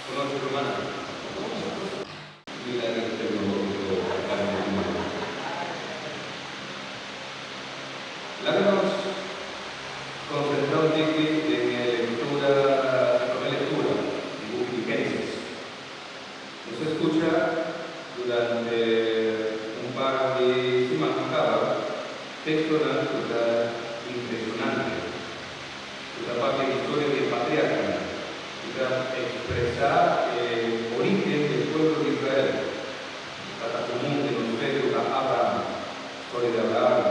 ¿Conoce Romana? Milagro tecnológico carne humana. Láganos concentrado en lectura y Génesis. Nos escucha durante un par de semanas texto impresionante. Esta parte de historia del patriarca. Expresar el origen del pueblo de Israel, la común de los medios de Abraham, historia de Abraham,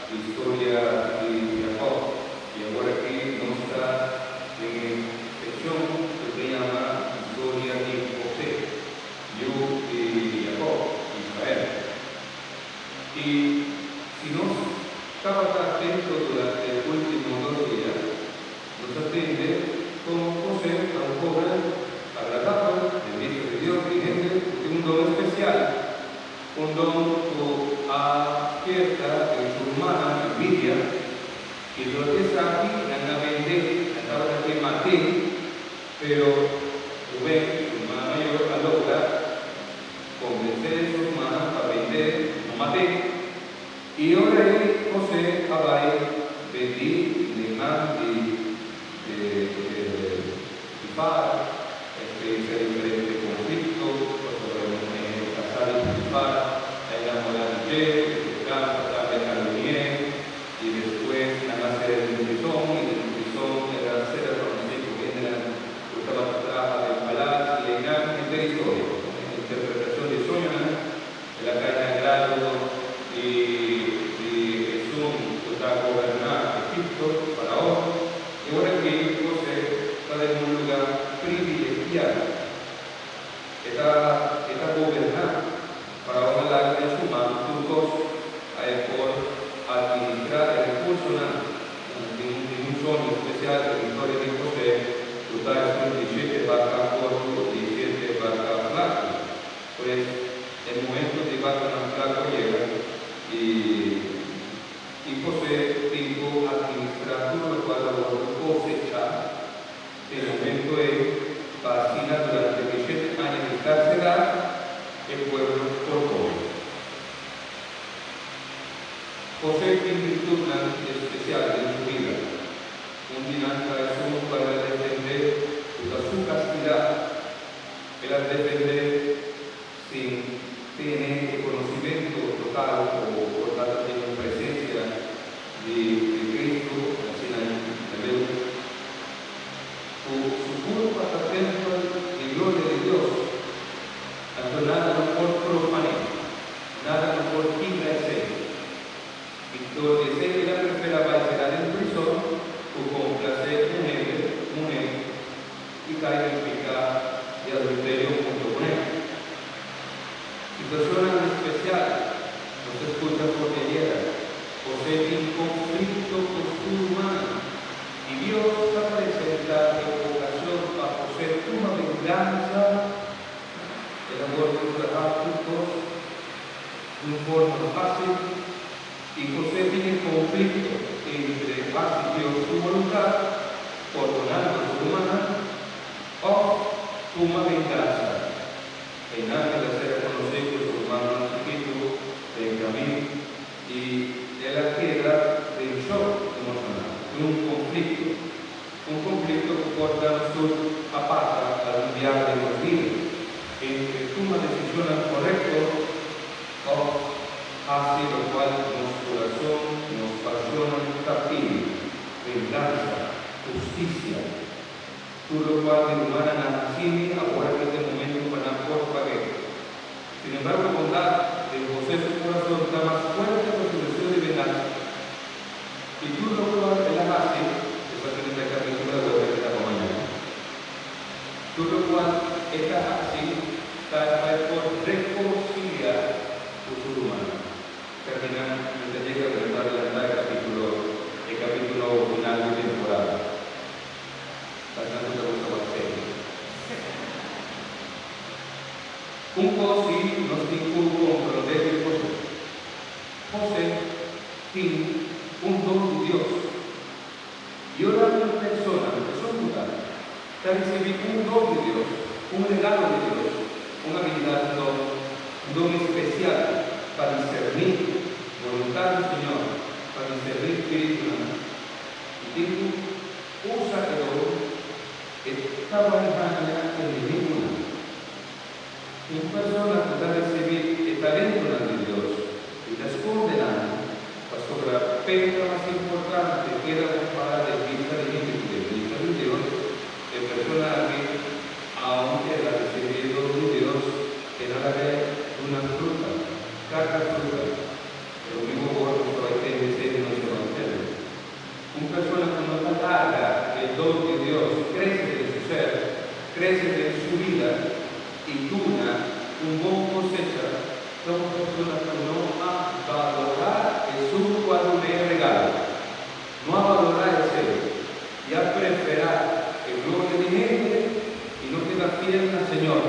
historia de Jacob, y ahora aquí nos está en sección que se llama historia de José, yo y Jacob, Israel. Y si nos estaba atentos durante el último 2 días, nos atiende como José, a un joven agradable, bendito de Dios, vigente, de un don especial, un don que acierta en su humana envidia, y lo que está aquí, realmente, acaba de maté, pero Rubén, su hermana mayor, logra convencer a su hermana para vender, no maté, y ahora José va a vender de más de para diferentes conflictos, casar y participar, enamorar de tratar de calumniar, y después nada más era de nutrición, y de nutrición era ser reconocido que estaba trabajo del palacio, y en historia, interpretación de sueños, de la caída de grado, y Jesús está gobernando Egipto, Faraón, y ahora que José está en un lugar privilegiado, está gobernando para una larga de su mano, juntos por administrar el recurso de un sueño especial de la historia de José, total 17 vacas cortos y 17 vacas flacas. Pues el momento de vacas más flacas llega y José tuvo administrar todo lo cual cosechar. El momento es fascina durante 17 años de encarcelar el pueblo por todo. José tiene virtud especial en su vida. Un dinasta es para defender su castidad. Él al defender sin tener el conocimiento total o por tanto de presencia de Cristo, así en el su puro pasatiempo de gloria de Dios, tanto nada no por profanar, nada no por quitarse. Victor dice que la primera va a ser en prisión, o con placer mujer, y cae en pecado de adulterio junto con él. Situación especial, no se escucha por leyera. José tiene conflicto con su humana, y Dios va a presentar evocación para José una venganza, el amor de los trágicos, de una forma fácil, y José tiene conflicto entre hacer Dios su voluntad, perdonando a su humana, o una venganza. En antes de ser conocido su hermano chiquito, Benjamín, y de la tierra del shock emocional, un conflicto que porta sus apasa al enviar de los días, entre una decisión correcta o hace lo cual nuestro corazón nos pasiona captivo, venganza, justicia, todo lo cual de humana nací ahora en este momento para por pagué. Sin embargo, bondad de José su corazón está más fuerte que su deseo de venganza. Y tú lo cual él hace, después de esta capítulo de esta mañana, tú lo cual esta así está por reconciliar con su humano. Terminando, mientras llega a presentar el capítulo final de temporada. Bastante te gusta la serie. Un poco sí nos dijo comprender el José. José tiene un don de Dios. Y ahora una persona muda, Ya recibí un don de Dios, un regalo de Dios, una habilidad, un don especial para discernir voluntad del Señor, para discernir espíritu humano. Y digo, usa el don que estaba en ninguna. Una persona que da recibir el talento de Dios y la esconde sobre la pena más importante que era para la vista de gente que vista de Dios, de persona que, aunque la recibido de Dios, era la de una fruta, cada fruta, lo mismo gordo que hay que decir en los evangelios. Una persona que no alarga el don de Dios, crece de su ser, crece de su vida y tuna un buen cosecha, son personas que no a valorar Jesús cuando le regalo, no a valorar el cielo, y a preferar el gloria de gente y no queda fiel al Señor,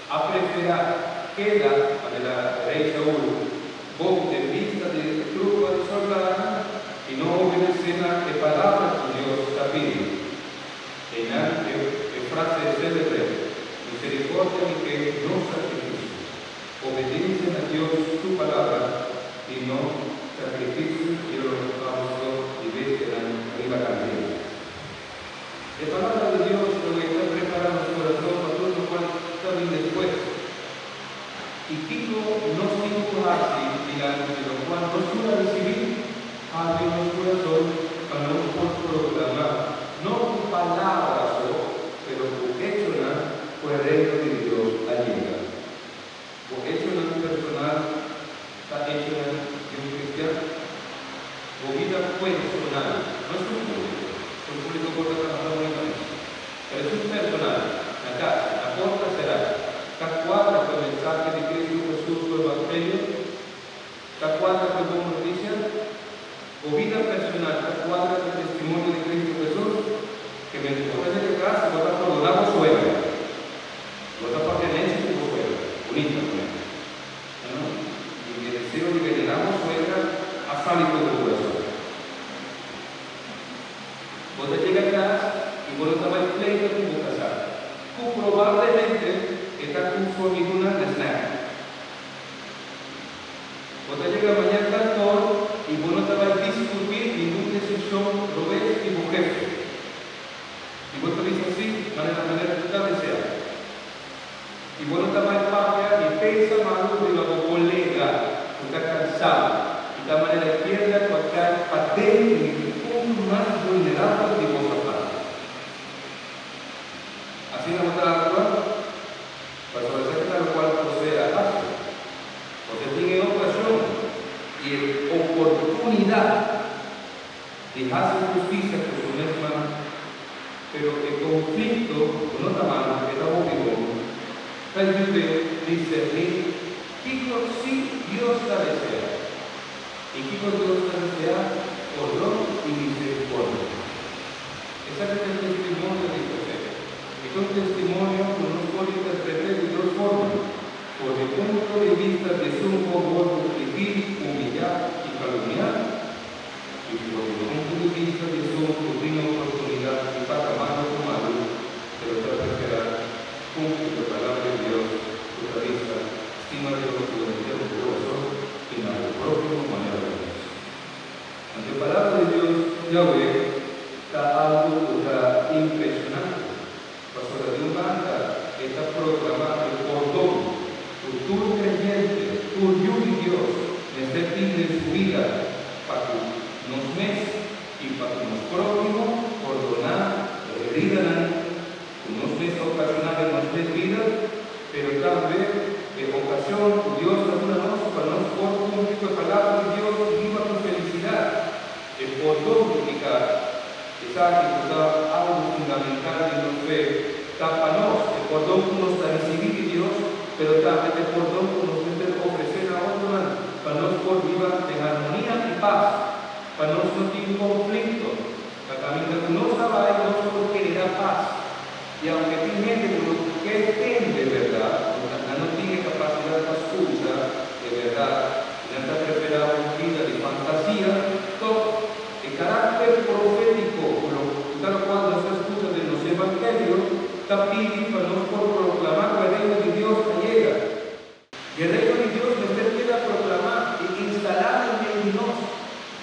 a preferar queda para la rey Saúl, vos de vista de truco de soldado y no obedecer a la palabra que Dios está pidiendo. En frase célebre, misericordia y que no sacrificio. Obediencia a Dios su palabra y no sacrificio y holocausto y vestirán en la candela. La palabra de Dios lo que está preparando su corazón para todo lo cual está bien después. Y Tito no se así, digamos, de lo cual no suele recibir a Dios corazón para no por proclamar, no con palabras, pero con hechos, por el reino de Dios llega. Por hecho personal, está hecho de un cristiano, o vida personal, no es un público por trabajar únicamente, pero es un personal, la casa, la puerta será, la cuadra con el mensaje de Cristo Jesús, su evangelio, la cuadra con buena noticia, o vida personal, la cuadra con el testimonio de Cristo Jesús, que me después de casa, vota por la suegra, vota por tenencia y suegra, bonita, y el deseo de que la suegra ha salido del corazón. Vos llegas a casa y vos no estabas pleito con vos casar. Tú probablemente estás consumiendo una snack. Vos llegas mañana al cantor y vos no estabas a discutir ninguna decisión, lo ves y vos jefe. Y vos te dices así, de la manera que está deseando. Y vos no estabas en patria y piensa malo de la colega, que está cansado. Y de manera izquierda, cualquier patente un más vulnerable de vos aparte. Así no está la prueba. Para sobresacar lo cual posee la paz. Porque tiene ocasión y oportunidad de hacer justicia por su misma, pero el conflicto con otra mano que está movido, ayude discernir qué sí Dios la desea y qué Dios la desea perdón y misericordia. Ese es el testimonio de José. Es un testimonio que nos puede interpretar de dos formas. Por el punto de vista de su favor, difícil, humillar y calumniar, y por el punto de vista de su oportunidad y para mano con mano, pero para esperar, junto con la palabra de Dios, su cabeza, estima de lo que le dio el corazón y la propia manera de Dios. Ante la palabra de Dios, Yahweh, está algo que está impresionante. Pasó de un banda, está proclamado por todo. Tu creyente, tu Dios y Dios, necesita en su vida para que nos mes y para que nos próximos ordenar, herida, nos mes ocasionar en nuestras vidas, pero también en ocasión Dios ayúdanos para nos por cumplir la palabra de Dios y viva tu felicidad. El perdón significa que sabe que algo fundamental de nuestra fe, tápanos, el perdón que nos da recibir de Dios, pero también el perdón que nos debe ofrecer a otro para nos por viva en armonía y paz, para nos no tener conflicto, para que no sabe no solo querer paz, y aunque tiene gente que entiende de verdad, no tiene capacidad de escucha de verdad, no está preparado en vida de fantasía, todo el carácter profético, tal cual nos escucha de los evangelios, tapiri para nos por proclamar el reino de Dios llega. Y el reino de Dios nos queda proclamar y instalar en medio de nosotros.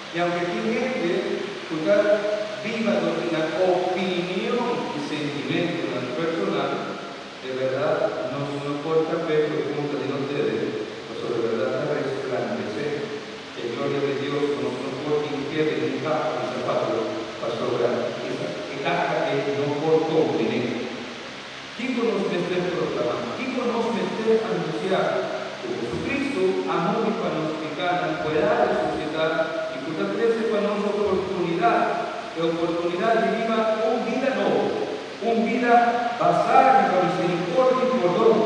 Y aunque tiene gente que viva la opinión y sentimiento personal, de verdad no importa ver lo que punta de ustedes, pero de verdad resplandecer. Que gloria de Dios no puede impedir ni caja ni zapato para sobrar. Que caja que no por comprender. ¿Quién conoce este programa? ¿Quién conoce este anunciar? Que Jesucristo amó y para nos picar, pueda resucitar y que ofrece para nosotros oportunidad de vivir una vida nueva, una vida basada en la misericordia y perdón.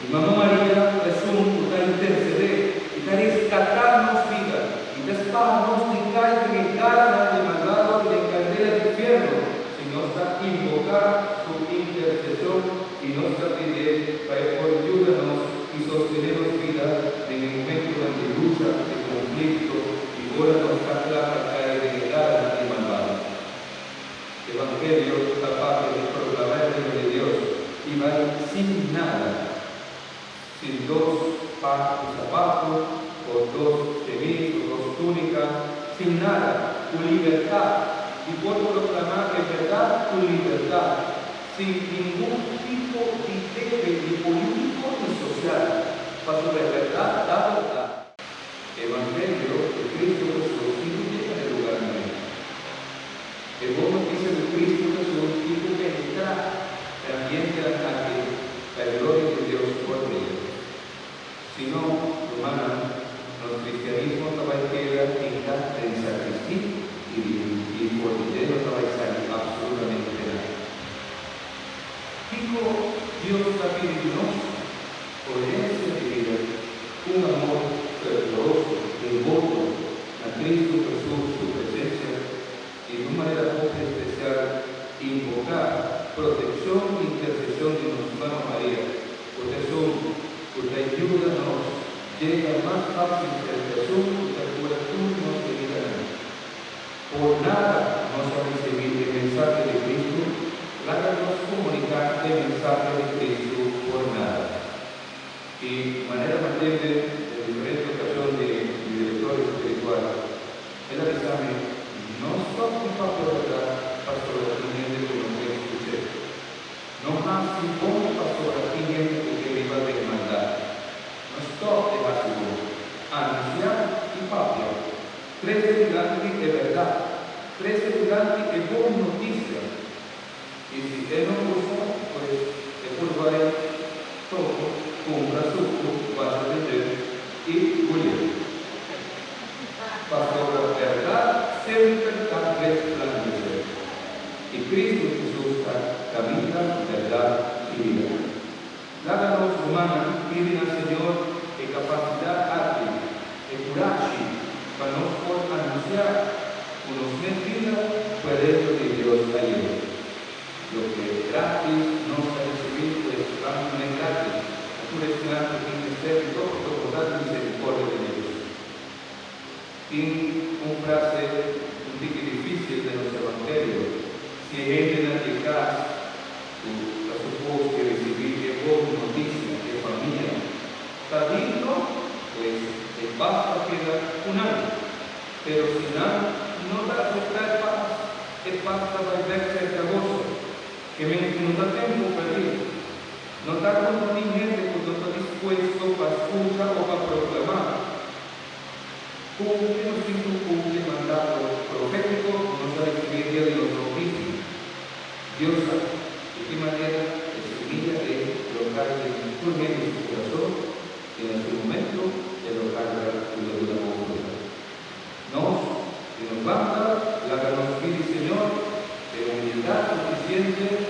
Y Mamá María es un interceder y rescatarnos vida y despararnos de caer de cara de maldado y de candela del infierno, sino hasta invocar su intercesión y nos pedir para que ayúdanos y sostenernos vida en el momento de lucha, de conflicto y ahora nos para caer de cara de malvado. Evangelio capaz de proclamar el reino de Dios y va sin nada, sin dos pares de zapatos, o dos chemises, o dos túnicas, sin nada, con libertad. Y puedo proclamar de verdad con libertad, sin ningún tipo de debe ni político ni social, para su verdad, la verdad. Evangelio de Cristo Jesús y no llega en el lugar medio. El buen noticia de Cristo Jesús tiene que entrar también de la calle, la gloria de Dios por ellos. Si no, hermana, los cristianismos no va a quedar en la sacristía y por dinero no va a salir absolutamente nada. Digo, Dios está pidiendo por herencia de vida, un amor fervoroso, devoto a Cristo Jesús, su presencia, y de una manera muy especial invocar protección e intercesión de nuestra Mamá María, porque ayúdanos, llega más fácil el Jesús y la cobertura nos ayudará. Por nada nos ha recibido el mensaje de Cristo, háganos comunicar el mensaje de Cristo por nada. Y de manera patente, en diferentes ocasiones de director espiritual, él avisame, no estoy para verdad, pastor, la gente que no me escuché. No más si como pastor, la gente que viva de hermandad. No estoy de básico. Anunciar y papia. Tres estudiantes de verdad. Tres estudiantes de buena noticia. Y si él no gusta, pues es por variar todo, compra suco, vas a vender y huye. Pastor, la verdad siempre está resplandecer. Y Cristo Jesús camina, verdad y vida. Háganos humanos, piden al Señor de capacidad ágil, de coraje, para nos poder anunciar con los mentiras por el hecho de Dios ayer. Lo que gratis no se ha recibido, pues vamos a gratis. Tú eres gratis, tienes que ser todo dar misericordia de Dios. Tiene una frase un poco difícil de los evangelios. Si vienen a llegar a su voz que recibir de buena noticia, de familia, está digno, pues el basta queda un año. Pero si no da total paz, el paz va a verse de gozo. Que no da tiempo para ir. No da cuenta ni gente que no está dispuesto para escuchar o para proclamar. Cumple o sin cumple mandato profético, no se recibiría de los oficios. Dios sabe de qué manera es humilla de colocar en su medio su corazón y en su momento de colocar su deuda pública. Nos, que nos basta, la que nos pide Señor, de humildad suficiente